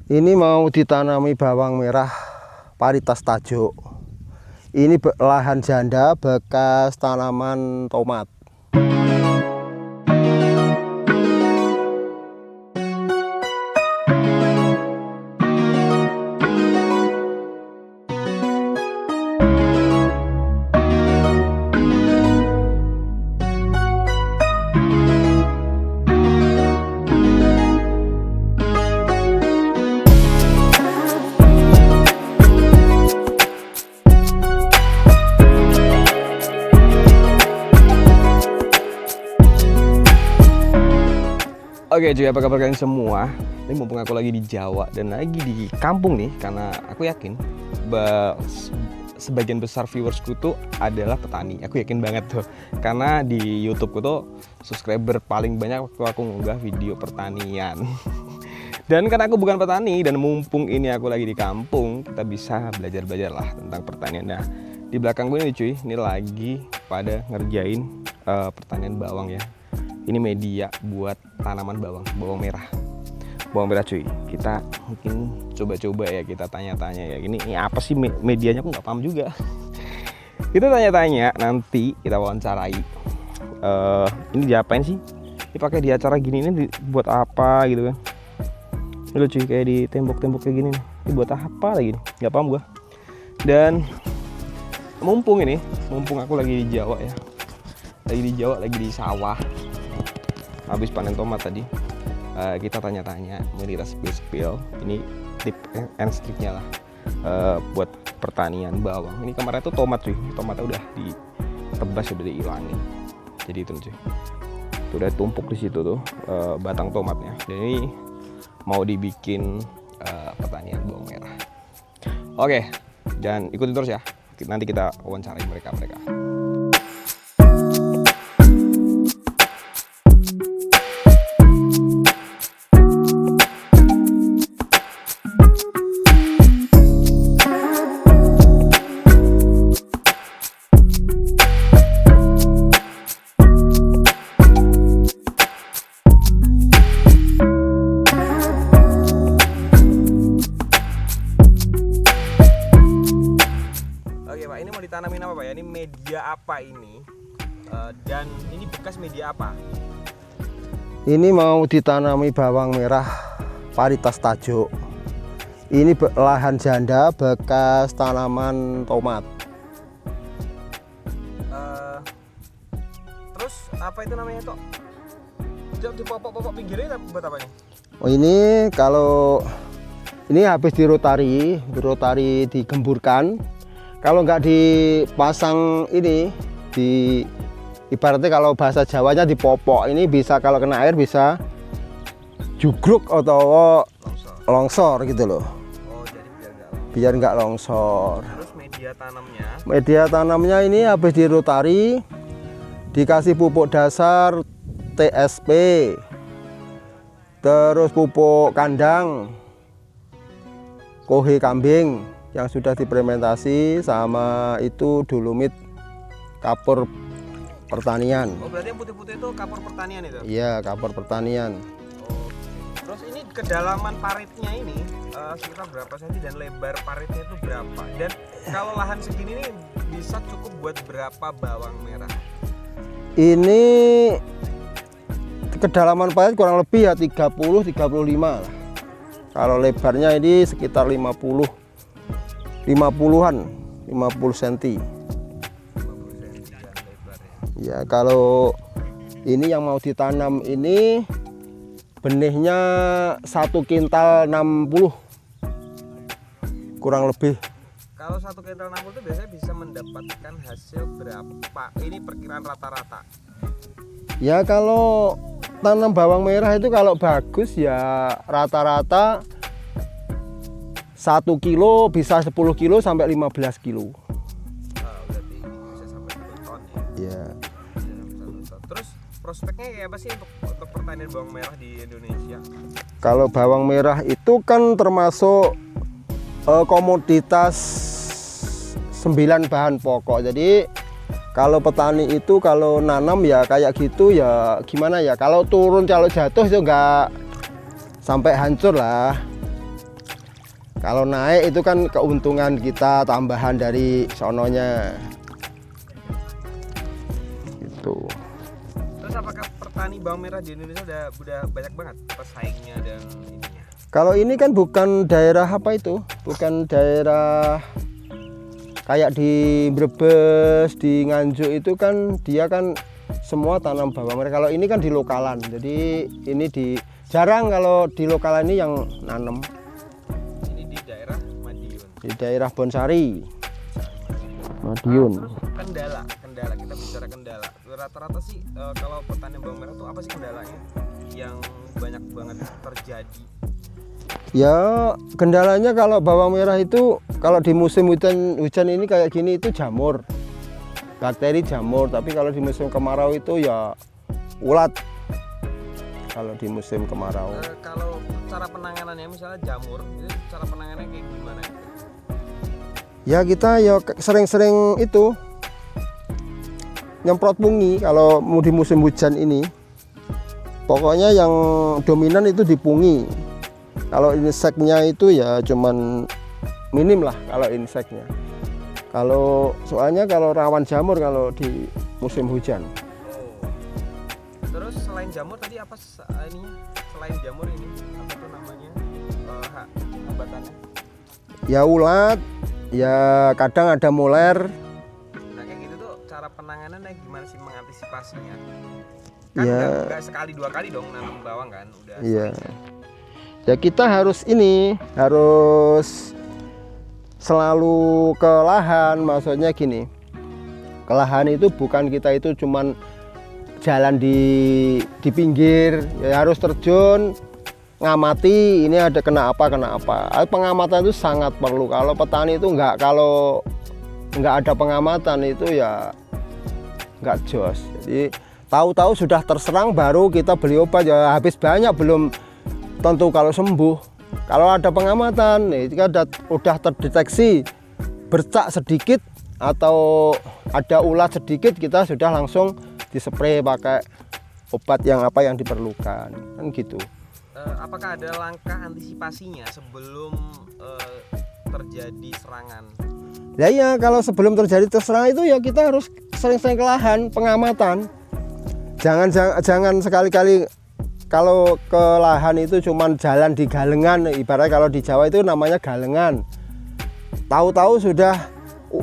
Ini mau ditanami bawang merah varietas tajuk. Ini lahan janda bekas tanaman tomat. Oke cuy, apa kabar kalian semua? Ini mumpung aku lagi di Jawa dan lagi di kampung nih, karena aku yakin sebagian besar viewersku tuh adalah petani. Aku yakin banget tuh, karena di YouTubeku tuh subscriber paling banyak waktu aku ngunggah video pertanian. Dan karena aku bukan petani dan mumpung ini aku lagi di kampung, kita bisa belajar-belajar lah tentang pertanian. Nah, di belakang gue nih cuy, ini lagi pada ngerjain pertanian bawang ya. Ini media buat tanaman bawang merah cuy. Kita mungkin coba-coba ya, kita tanya-tanya ya. Ini apa sih medianya, aku nggak paham juga. Kita tanya-tanya, nanti kita wawancarai. Ini diapain sih? Dipakai di acara gini ini buat apa gitu kan? Ini cuy, kayak di tembok-tembok kayak gini nih. Ini buat apa lagi nih? Nggak paham gua. Dan mumpung aku lagi di Jawa ya. Lagi di sawah. Habis panen tomat tadi, kita tanya-tanya, kita spill ini tip and triknya lah buat pertanian bawang. Ini kemarin tuh tomat cuy, tomatnya udah ditebas, udah dihilangin, jadi itu cuy, itu udah tumpuk di situ tuh batang tomatnya. Dan ini mau dibikin pertanian bawang merah. Oke, dan ikutin terus ya, nanti kita wawancarai mereka. Oke Pak, ini mau ditanamin apa Pak ya? Ini media apa ini? Dan ini bekas media apa? Ini mau ditanami bawang merah varietas tajuk. Ini lahan janda bekas tanaman tomat. Terus apa itu namanya Tok? Di popok-popok pinggirnya buat apa nih? Oh, ini kalau ini habis dirotari digemburkan. Kalau nggak dipasang ini, ibaratnya kalau bahasa Jawanya dipopok, ini bisa kalau kena air bisa jugruk atau longsor gitu loh. Oh, jadi biar nggak longsor. Terus Media tanamnya ini habis dirotari, dikasih pupuk dasar TSP, terus pupuk kandang, kohe kambing yang sudah difermentasi, sama itu dolomit kapur pertanian. Oh, berarti yang putih-putih itu kapur pertanian itu? Iya, kapur pertanian. Oh. Terus ini kedalaman paritnya ini sekitar berapa senti dan lebar paritnya itu berapa? Dan kalau lahan segini nih bisa cukup buat berapa bawang merah? Ini kedalaman parit kurang lebih ya 30-35 lah. Kalau lebarnya ini sekitar 50-an, 50 cm. Ya, kalau ini yang mau ditanam ini benihnya 1 kintal 60 kurang lebih. Kalau 1 kintal 60 itu biasanya bisa mendapatkan hasil berapa? Ini perkiraan rata-rata. Ya, kalau tanam bawang merah itu kalau bagus ya rata-rata 1 kilo bisa 10 kilo sampai 15 kilo. Berarti bisa sampai 1 ton ya? Ya. Terus prospeknya kayak apa sih untuk pertanian bawang merah di Indonesia? Kalau bawang merah itu kan termasuk komoditas 9 bahan pokok. Jadi kalau petani itu kalau nanam ya kayak gitu ya gimana ya, kalau turun kalau jatuh itu enggak sampai hancur lah. Kalau naik itu kan keuntungan kita tambahan dari sononya. Gitu. Terus apakah petani bawang merah di Indonesia udah banyak banget pesaingnya dan ininya? Kalau ini kan bukan daerah apa itu, bukan daerah kayak di Brebes, di Nganjuk itu kan dia kan semua tanam bawang merah. Kalau ini kan di lokalan, jadi ini jarang kalau di lokalan ini yang nanam. Ini di daerah Madiun. Di daerah Bonsari, Madiun. Terus kendala kita bicara kendala. Rata-rata sih kalau petani bawang merah tuh apa sih kendalanya yang banyak banget terjadi? Ya kendalanya kalau bawang merah itu kalau di musim hujan ini kayak gini itu jamur, bakteri jamur. Tapi kalau di musim kemarau itu ya ulat. Kalau di musim kemarau. Kalau cara penanganannya misalnya jamur, itu cara penanganannya kayak gimana? Ya kita ya sering-sering itu nyemprot pungi kalau mau di musim hujan ini. Pokoknya yang dominan itu di pungi. Kalau inseknya itu ya cuman minim lah kalau inseknya. Soalnya kalau rawan jamur kalau di musim hujan. Terus selain jamur tadi apa ininya? Selain jamur ini apa tuh namanya hambatannya? Ya ulat, ya kadang ada moler. Nah kayak gitu tuh cara penanganannya gimana sih mengantisipasinya? Kan Ya. nggak sekali dua kali dong nanam bawang kan udah. Iya. Ya kita harus selalu ke lahan, maksudnya gini. Ke lahan itu bukan kita itu cuman jalan di pinggir, ya harus terjun ngamati ini ada kena apa. Pengamatan itu sangat perlu. Kalau petani itu kalau nggak ada pengamatan itu ya nggak jos. Jadi tahu-tahu sudah terserang baru kita beli obat, ya habis banyak belum tentu kalau sembuh. Kalau ada pengamatan, jika udah terdeteksi bercak sedikit atau ada ulat sedikit, kita sudah langsung dispray pakai obat yang diperlukan, kan gitu. Apakah ada langkah antisipasinya sebelum terjadi serangan? Ya iya, kalau sebelum terjadi serangan itu ya kita harus sering-sering ke lahan, pengamatan. Jangan sekali-kali kalau ke lahan itu cuman jalan di galengan, ibaratnya kalau di Jawa itu namanya galengan. Tahu-tahu sudah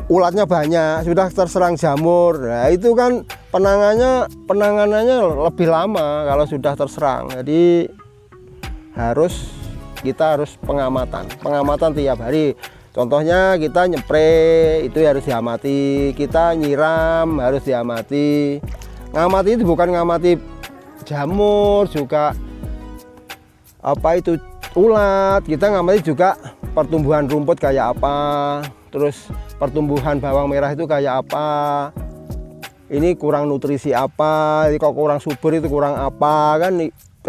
ulatnya banyak, sudah terserang jamur. Nah, itu kan penanganannya lebih lama kalau sudah terserang. Jadi kita harus pengamatan tiap hari. Contohnya kita nyepray itu harus diamati, kita nyiram harus diamati. Ngamati itu bukan ngamati jamur, juga ulat. Kita ngamati juga pertumbuhan rumput kayak apa, terus pertumbuhan bawang merah itu kayak apa, ini kurang nutrisi apa, ini kok kurang subur itu kurang apa, kan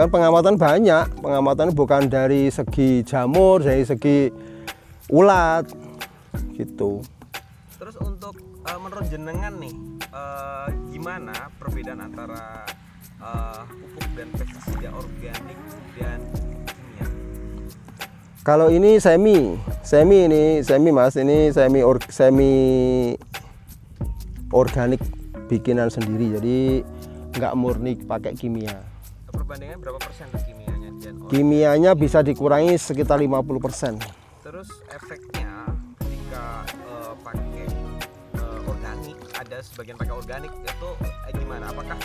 pengamatan banyak. Pengamatan bukan dari segi jamur, dari segi ulat gitu. Terus untuk menurut jenengan nih, gimana perbedaan antara pupuk dan pestisida organik dan kimia? Kalau ini semi mas, ini semi organik bikinan sendiri, jadi nggak murni pakai kimia. Perbandingannya berapa persen tuh kimianya dan organik? Kimianya bisa dikurangi sekitar 50%. Terus efeknya ketika pakai organik, ada sebagian pakai organik itu gimana? Apakah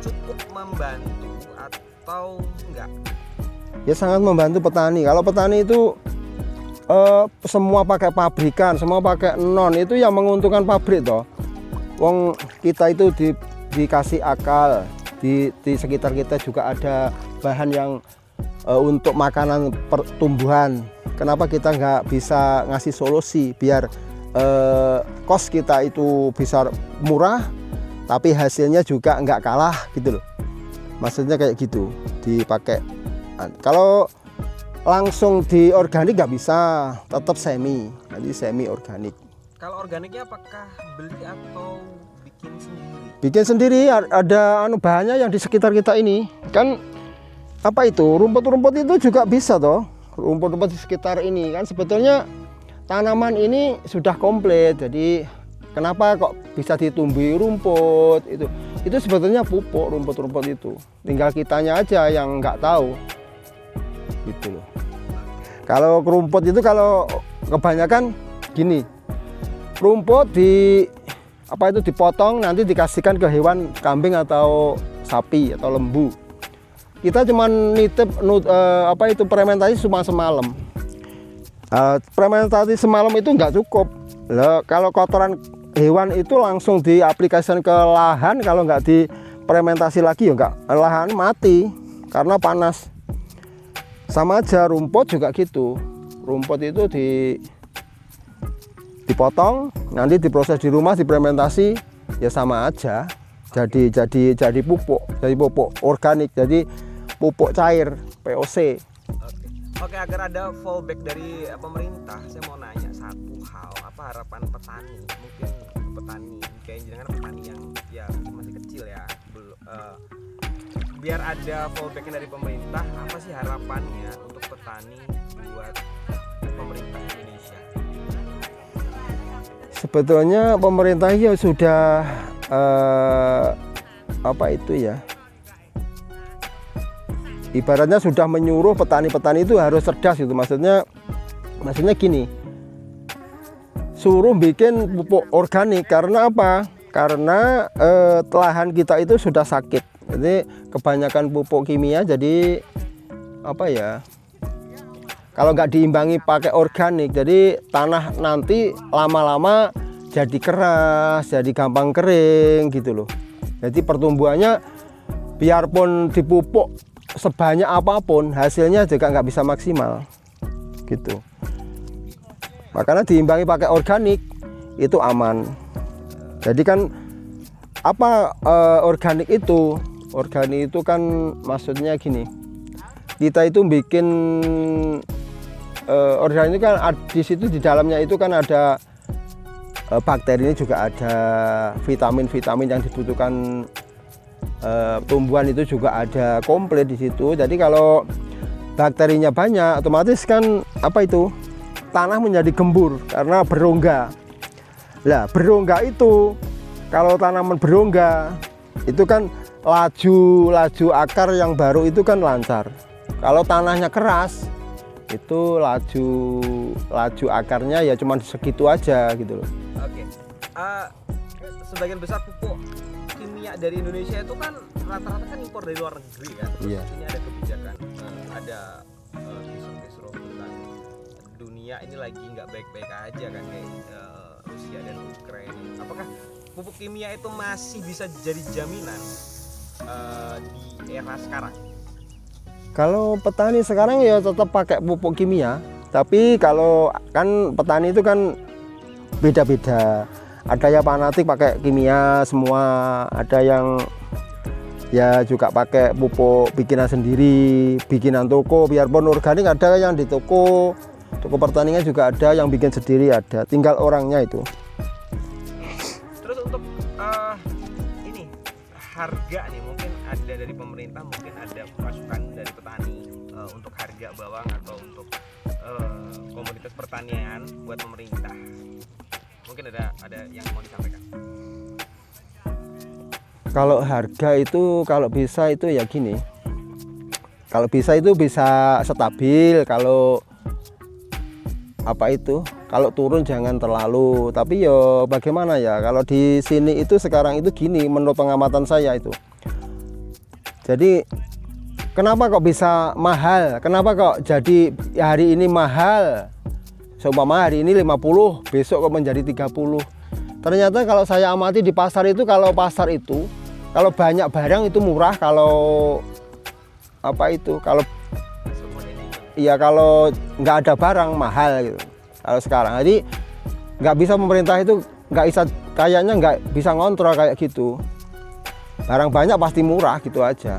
cukup membantu atau enggak? Ya sangat membantu petani. Kalau petani itu semua pakai pabrikan, semua pakai non, itu yang menguntungkan pabrik toh. Wong kita itu dikasih akal, di sekitar kita juga ada bahan yang untuk makanan pertumbuhan. Kenapa kita nggak bisa ngasih solusi biar kos kita itu bisa murah, tapi hasilnya juga nggak kalah gitu loh. Maksudnya kayak gitu, dipakai. Kalau langsung di organik nggak bisa, tetap semi, jadi semi organik. Kalau organiknya apakah beli atau bikin sendiri? Bikin sendiri, ada bahannya yang di sekitar kita ini. Kan apa itu, rumput-rumput itu juga bisa toh. rumput-rumput di sekitar ini kan sebetulnya tanaman ini sudah komplit. Jadi kenapa kok bisa ditumbuhi rumput itu sebetulnya pupuk rumput-rumput itu. Tinggal kitanya aja yang nggak tahu gitu loh. Kalau rumput itu kalau kebanyakan gini, rumput dipotong nanti dikasihkan ke hewan kambing atau sapi atau lembu. Kita cuman nitip fermentasi cuma semalam. Fermentasi semalam itu nggak cukup. Lah, kalau kotoran hewan itu langsung diaplikasikan ke lahan, kalau nggak difermentasi lagi ya nggak, lahan mati karena panas. Sama aja rumput juga gitu. Rumput itu dipotong, nanti diproses di rumah, difermentasi, ya sama aja. Jadi pupuk organik, jadi pupuk cair, POC. Oke, agar ada fallback dari pemerintah, saya mau nanya satu hal, apa harapan petani? Mungkin petani, kayak jenengan petani yang ya masih kecil ya, biar ada fallback dari pemerintah, apa sih harapannya untuk petani buat pemerintah Indonesia? Sebetulnya pemerintah ya sudah ibaratnya sudah menyuruh petani-petani itu harus cerdas gitu. Maksudnya gini, suruh bikin pupuk organik. Karena apa? Karena lahan kita itu sudah sakit. Jadi kebanyakan pupuk kimia, jadi kalau nggak diimbangi pakai organik, jadi tanah nanti lama-lama jadi keras, jadi gampang kering gitu loh. Jadi pertumbuhannya biarpun dipupuk sebanyak apapun, hasilnya juga nggak bisa maksimal gitu. Makanya diimbangi pakai organik itu aman. Jadi kan organik itu? Organik itu kan maksudnya gini, kita itu bikin organik kan di situ, di dalamnya itu kan ada bakteri, ini juga ada vitamin-vitamin yang dibutuhkan tumbuhan, itu juga ada komplit di situ. Jadi kalau bakterinya banyak, otomatis kan tanah menjadi gembur karena berongga. Lah, berongga itu kalau tanaman berongga itu kan laju akar yang baru itu kan lancar. Kalau tanahnya keras itu laju akarnya ya cuma segitu aja gitu loh. Oke. Sebagian besar pupuk kimia dari Indonesia itu kan rata-rata kan impor dari luar negeri kan. Iya. Ini ada kebijakan, ada kisruh tentang dunia ini lagi nggak baik-baik aja kan, kayak Rusia dan Ukraina. Apakah pupuk kimia itu masih bisa jadi jaminan di era sekarang? Kalau petani sekarang ya tetap pakai pupuk kimia, tapi kalau kan petani itu kan beda-beda. Ada yang fanatik pakai kimia semua, ada yang ya juga pakai pupuk bikinan sendiri, bikinan toko. Biarpun organik ada yang di toko pertanian juga ada yang bikin sendiri, ada, tinggal orangnya itu. Terus untuk ini harga nih, mungkin ada dari pemerintah, mungkin ada masukan dari petani untuk harga bawang atau untuk komoditas pertanian buat pemerintah. Mungkin ada yang mau disampaikan. Kalau harga itu kalau bisa itu ya gini. Kalau bisa itu bisa stabil, kalau kalau turun jangan terlalu. Tapi yo bagaimana ya, kalau di sini itu sekarang itu gini, menurut pengamatan saya itu. Jadi kenapa kok bisa mahal? Kenapa kok jadi hari ini mahal? Seumpama hari ini 50, besok kok menjadi 30. Ternyata kalau saya amati di pasar itu, kalau banyak barang itu murah, kalau kalau nggak ada barang mahal gitu. Kalau sekarang, jadi nggak bisa, pemerintah itu kayaknya nggak bisa ngontrol kayak gitu. Barang banyak pasti murah gitu aja.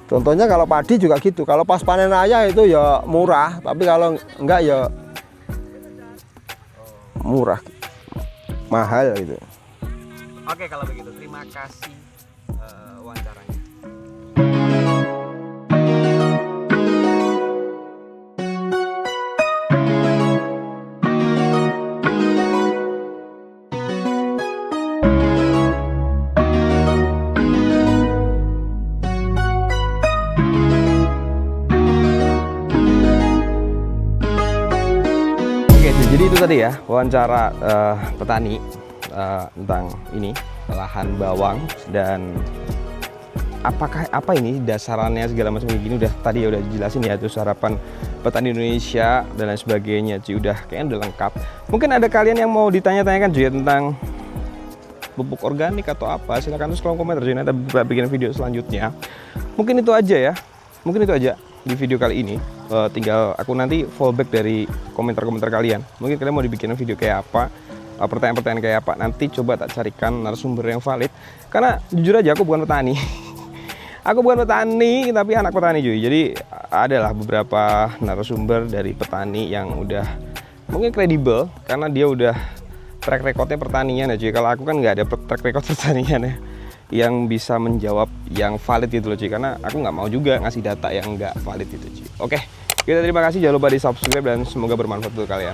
Contohnya kalau padi juga gitu, kalau pas panen raya itu ya murah, tapi kalau enggak ya murah, mahal gitu. Oke, kalau begitu terima kasih wawancaranya. Jadi itu tadi ya wawancara petani tentang ini lahan bawang dan apa ini dasarannya segala macam kayak gini tadi udah dijelasin ya, terus harapan petani Indonesia dan lain sebagainya cuy, kayaknya udah lengkap. Mungkin ada kalian yang mau ditanya-tanyakan cuy tentang pupuk organik atau apa, silahkan terus kolom komentar cuy, nanti bikin video selanjutnya. Mungkin itu aja ya, di video kali ini. Tinggal aku nanti fallback dari komentar-komentar kalian. Mungkin kalian mau dibikin video kayak apa, pertanyaan-pertanyaan kayak apa, nanti coba tak carikan narasumber yang valid. Karena jujur aja aku bukan petani. Aku bukan petani, tapi anak petani cuy. Jadi adalah beberapa narasumber dari petani yang udah mungkin kredibel, karena dia udah track recordnya pertanian ya cuy. Kalau aku kan nggak ada track record pertanian ya, yang bisa menjawab yang valid gitu loh cuy. Karena aku nggak mau juga ngasih data yang nggak valid gitu cuy. Oke, kita terima kasih, jangan lupa di subscribe dan semoga bermanfaat untuk kalian.